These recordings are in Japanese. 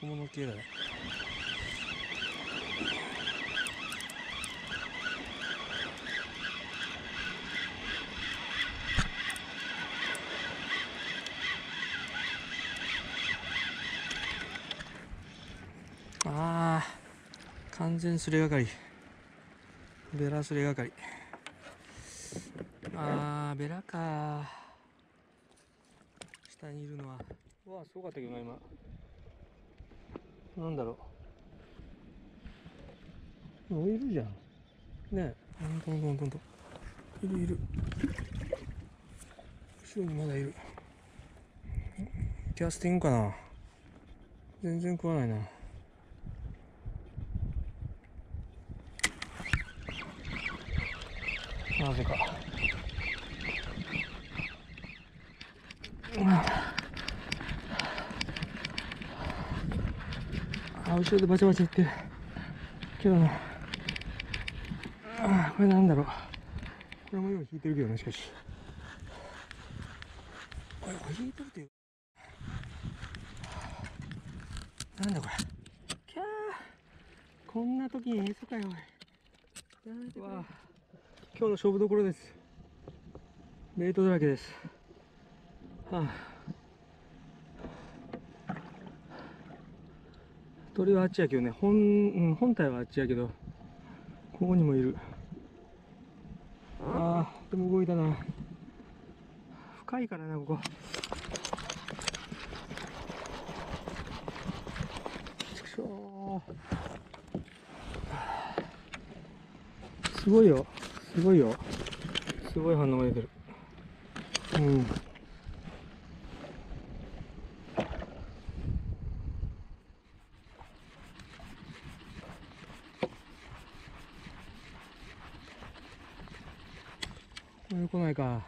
小物系だね。あー、完全すれがかり。ベラすれがかり。あー、ベラか。下にいるのは。うわ、すごかったけどな、今。なんだろう。もういるじゃん。ねえ、ほんと。いる。後ろにまだいる。キャスティングかな。全然食わないな。なぜか。後ろでバチバチ言ってるけどな。これなんだろう。これも今引いてるけどね、しかし。これ引いてるっていう。なんだこれ。キャー。こんな時に餌かよ、おい。やめてくれ。今日の勝負どころです。ベイトだらけです。鳥はあっちやけどね、本体はあっちやけど、ここにもいる。でも動いたな。深いからな、ここ。すごいよ。すごい反応が出てる。来ないか。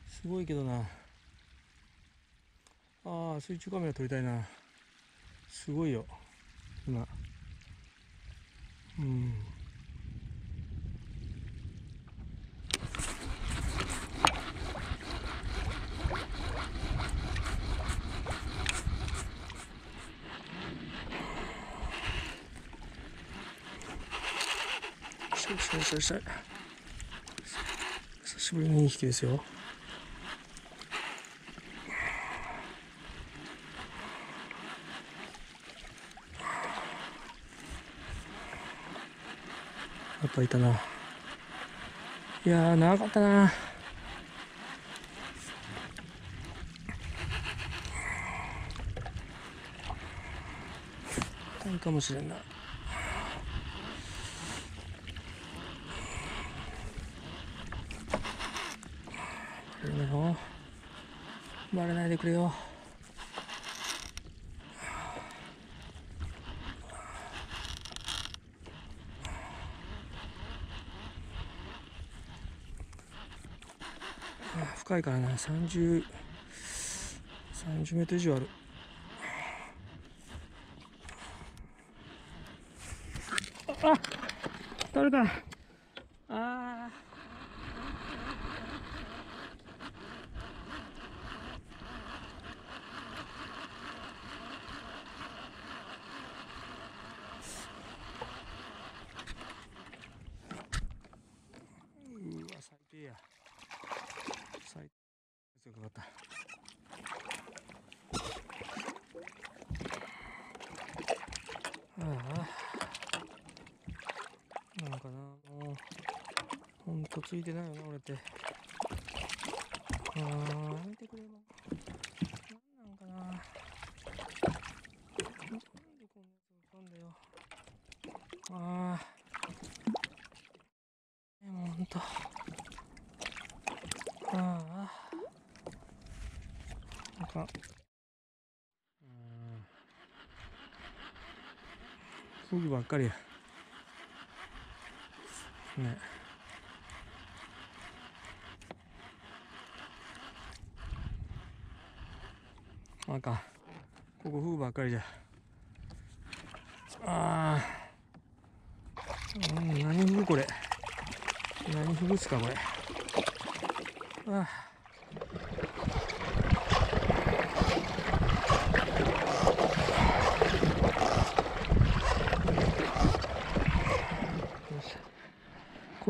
すごいけどな。水中カメラ撮りたいな。すごいよ、今。久しぶりにいい引きですよ。やっぱいたな。いやー、長かったな。痛いかもしれんな。バレないでくれよ。深いからな。30メートル以上ある。誰か。最低や。最低かかった。なんかな、もうほんとついてないよな、俺って。やめてくれよ。なんかな。なんでこんなやつが来るんだよ。もうほんと。なんかフグばっかりやね。ここフグばっかりじゃ。何フグこれ。何フグっすかこれ。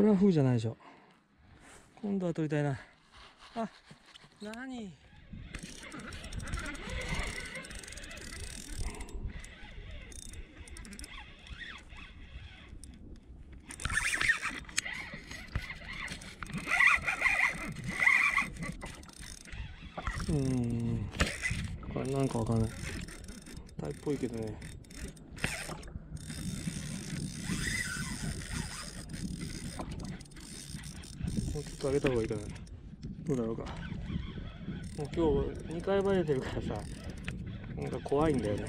これは風じゃないでしょ。今度は取りたいな。あ、何？これなんかわかんない。タイっぽいけどね。もうちょっと上げた方がいいかな。どうだろうか。もう今日2回バレてるからさ、なんか怖いんだよね。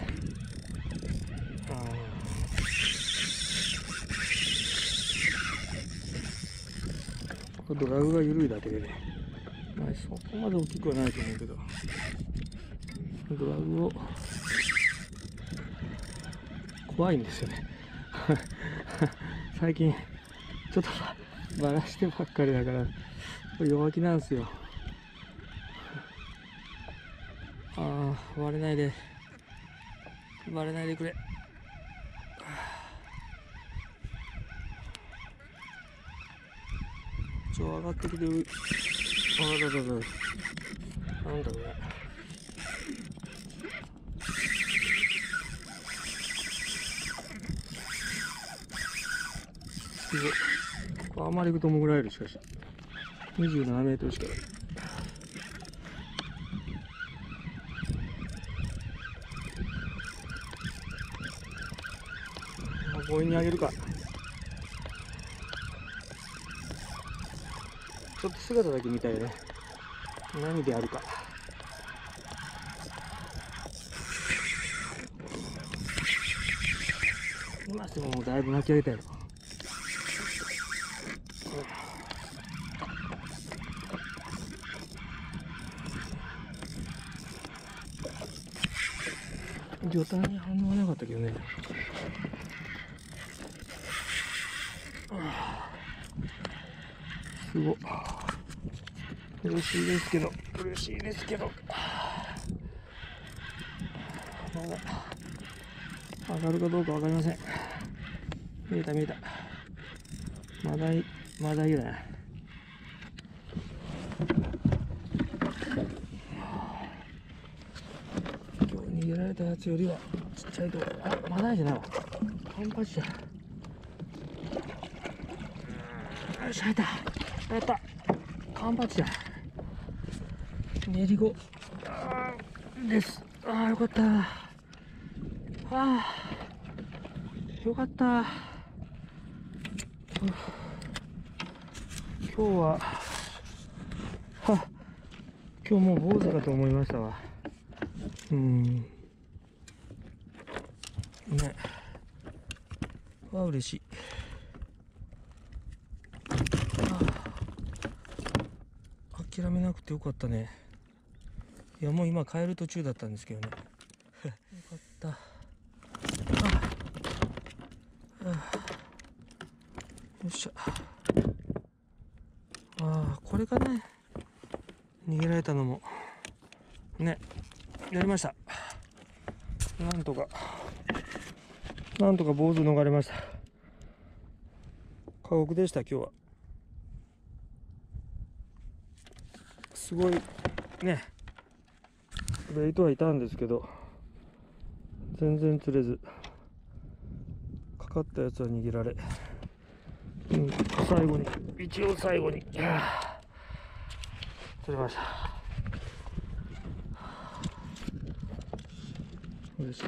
ドラグが緩いだけでね、まあ、そこまで大きくはないと思うけど、ドラグを怖いんですよね最近ちょっとバラしてばっかりだから弱気なんですよ。割れないでくれ。上がってきてる。なんだろうね。これあまり行くと潜られる。しかし27メートルしかない。強引に上げるか。ちょっと姿だけ見たいね。何であるか。今すぐもうだいぶ巻き上げたよ。魚体に反応はなかったけどね。すごい。嬉しいですけど。まだ上がるかどうかわかりません。見えた。まだいいだな。今日逃げられたやつよりはちっちゃいと。まだいじゃないわ。カンパチだ。よし、入った。やった。カンパチだ。練り子です。よかった。よかった。今日もう坊主かと思いましたわ。ね。嬉しい。諦めなくてよかったね。いや、もう今帰る途中だったんですけどね。よかった。よっしゃ。これかね。逃げられたのもね、やりました。なんとか坊主逃れました。過酷でした。今日はすごいね、ベイトはいたんですけど全然釣れず、かかったやつは逃げられ、最後に釣れました。嬉しい。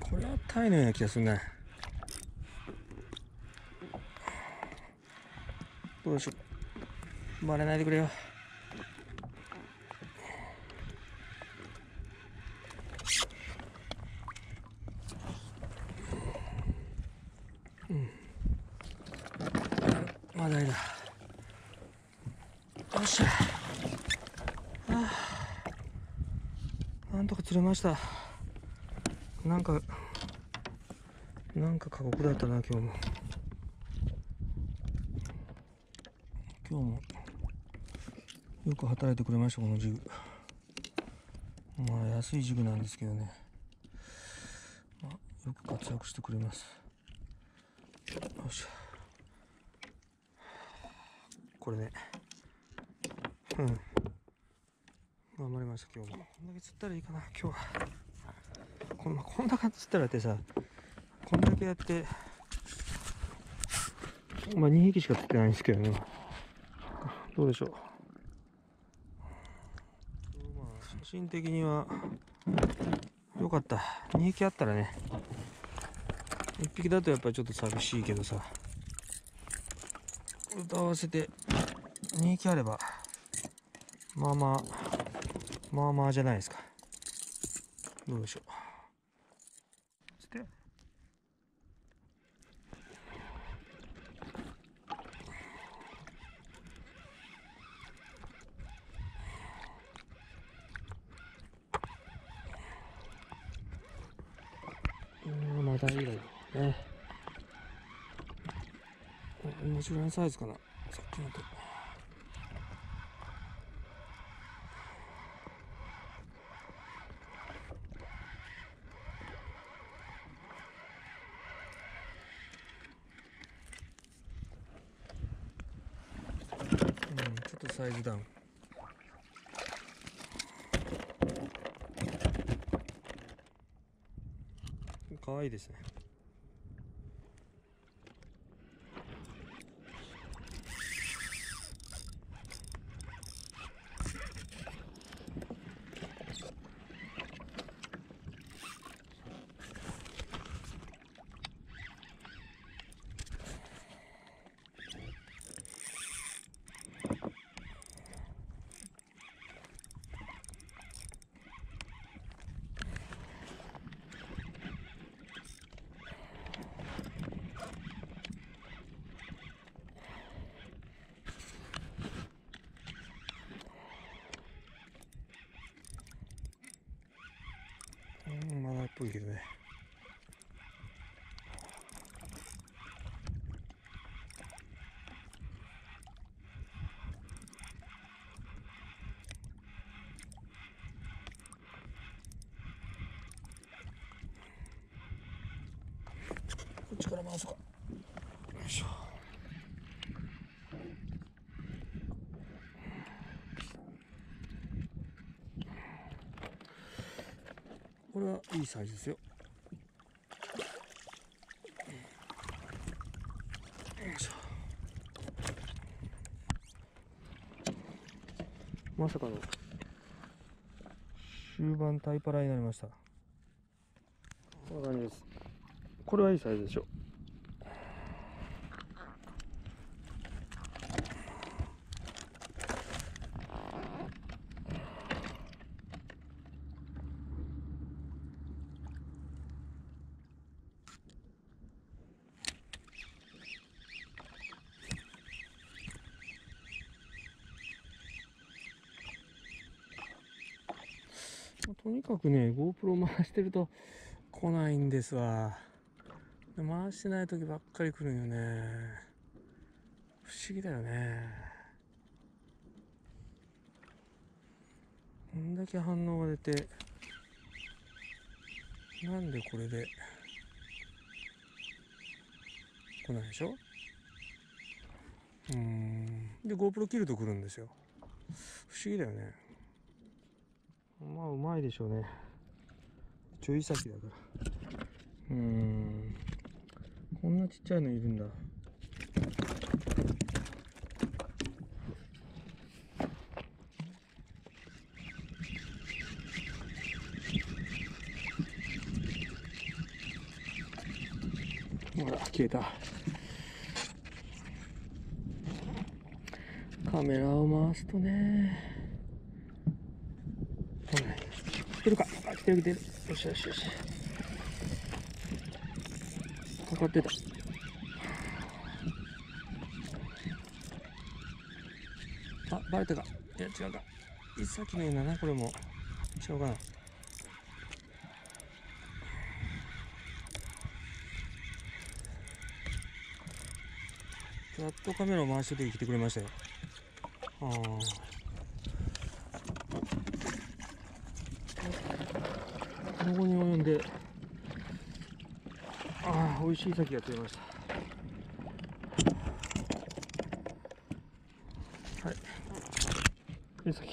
これはタイのような気がするね。どうしよう。バレないでくれよ。マダイだ。よっしゃ。なんとか釣れました。なんか過酷だったな、今日もよく働いてくれました、このジグ。まあ安いジグなんですけどね、まあ、よく活躍してくれます。よっしゃ。これね、頑張りました今日も。こんだけ釣ったらいいかな今日は。こんだけ釣ったらってさ、こんだけやってまあ2匹しか釣ってないんですけどね。どうでしょう。まあ写真的には良かった。2匹あったらね、1匹だとやっぱりちょっと寂しいけどさ、歌合わせて2匹あればまあまあじゃないですか。どうでしょう。まだいいだろうね。同じぐらいのサイズかな、さっきのと。ちょっとサイズダウン。かわいいですね。まだっぽいけどね。こっちから回そうか。よいしょ。これはいいサイズですよ。よいしょ。まさかの終盤タイパラになりました。こんな感じです。これはいいサイズでしょ。とにかくね、GoPro 回してると来ないんですわ。回してない時ばっかり来るんよね。不思議だよね。こんだけ反応が出て、なんでこれで来ないでしょ。で GoPro 切ると来るんですよ。不思議だよね。まあうまいでしょうね。ちょい先だから。こんなちっちゃいのいるんだ。ほら消えた。カメラを回すとね、ほら来てるか。あ、来てる来てる。よしよしよし。かかってた。バレたか。いや違うか。イサキのようなな、これも違うかな。やっとカメラを回してて来てくれましたよ。ああ、ここに及んで、ああ、美味しいイサキが釣れました。はい、イサキ。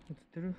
映ってる？